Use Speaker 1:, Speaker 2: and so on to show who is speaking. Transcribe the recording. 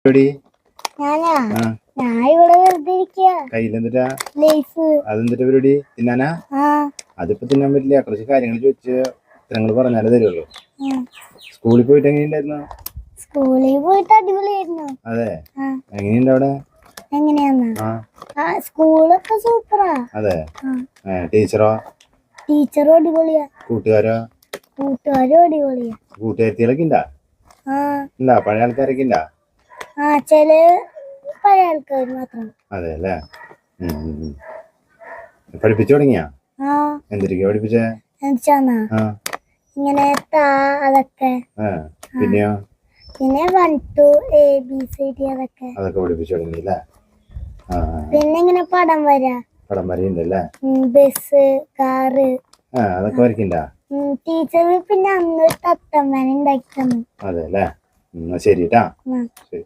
Speaker 1: എടി
Speaker 2: ഞാനാ
Speaker 1: ആ
Speaker 2: ഞാൻ ഇവിടെ വെറുതെ ഇരിക്കുക.
Speaker 1: കയ്യിലെന്തിട്ടാ
Speaker 2: ലൈഫ്
Speaker 1: അതെന്തിട്ടാ പരിപാടി? തിന്നാനാ?
Speaker 2: ആ
Speaker 1: അതിപ്പോ തിന്നാൻ പറ്റില്ല. കുറച്ച് കാര്യങ്ങൾ ചോദിച്ച് ഉത്തരങ്ങൾ പറഞ്ഞാലേ തരുള്ളൂ.
Speaker 2: ആ.
Speaker 1: സ്കൂളിൽ പോയിട്ട് എങ്ങനെയുണ്ടായിരുന്നു?
Speaker 2: സ്കൂളിൽ പോയിട്ട് അടിപൊളിയായിരുന്നു.
Speaker 1: അതെ,
Speaker 2: ആ.
Speaker 1: എങ്ങനെയുണ്ട് അവിടെ?
Speaker 2: എങ്ങനെയാന്ന്?
Speaker 1: ആ
Speaker 2: സ്കൂളൊക്കെ സൂപ്പറാ.
Speaker 1: അതെ.
Speaker 2: ആ.
Speaker 1: ടീച്ചറോ?
Speaker 2: ടീച്ചറും അടിപൊളിയാ.
Speaker 1: കൂട്ടുകാരോ?
Speaker 2: കൂട്ടുകാരും അടിപൊളിയാ.
Speaker 1: കൂട്ടുകാരത്തികളൊക്കെ ഉണ്ടാ?
Speaker 2: ആ
Speaker 1: ഉണ്ടാ? പഴയ ആൾക്കാരൊക്കെ ഉണ്ടാ?
Speaker 2: ആ ചില പഴയ ആൾക്കാർ മാത്രം.
Speaker 1: അതെ അല്ലേ. പഠിപ്പിച്ചു തുടങ്ങിയാ?
Speaker 2: ആ
Speaker 1: എന്തിരിക്കാ പഠിപ്പിച്ചേ?
Speaker 2: എന്താ
Speaker 1: ആ
Speaker 2: ഇങ്ങനെ അതൊക്കെ.
Speaker 1: പിന്നെയോ?
Speaker 2: പിന്നെ 1 2 ABCD
Speaker 1: അതൊക്കെ പഠിപ്പിച്ചു തുടങ്ങി അല്ലേ?
Speaker 2: പിന്നെ ഇങ്ങനെ പടം വരാ.
Speaker 1: പടം വരയുണ്ടല്ലേ?
Speaker 2: Bus, car.
Speaker 1: അതൊക്കെ വരയ്ക്കണ്ടാ?
Speaker 2: ടീച്ചർ പിന്നെ അന്ന് തത്തമ്മനെ ഉണ്ടാക്കി തന്നു.
Speaker 1: അതെ അല്ലേ. ശരി ട്ടാ.
Speaker 2: ആ.
Speaker 1: ശരി.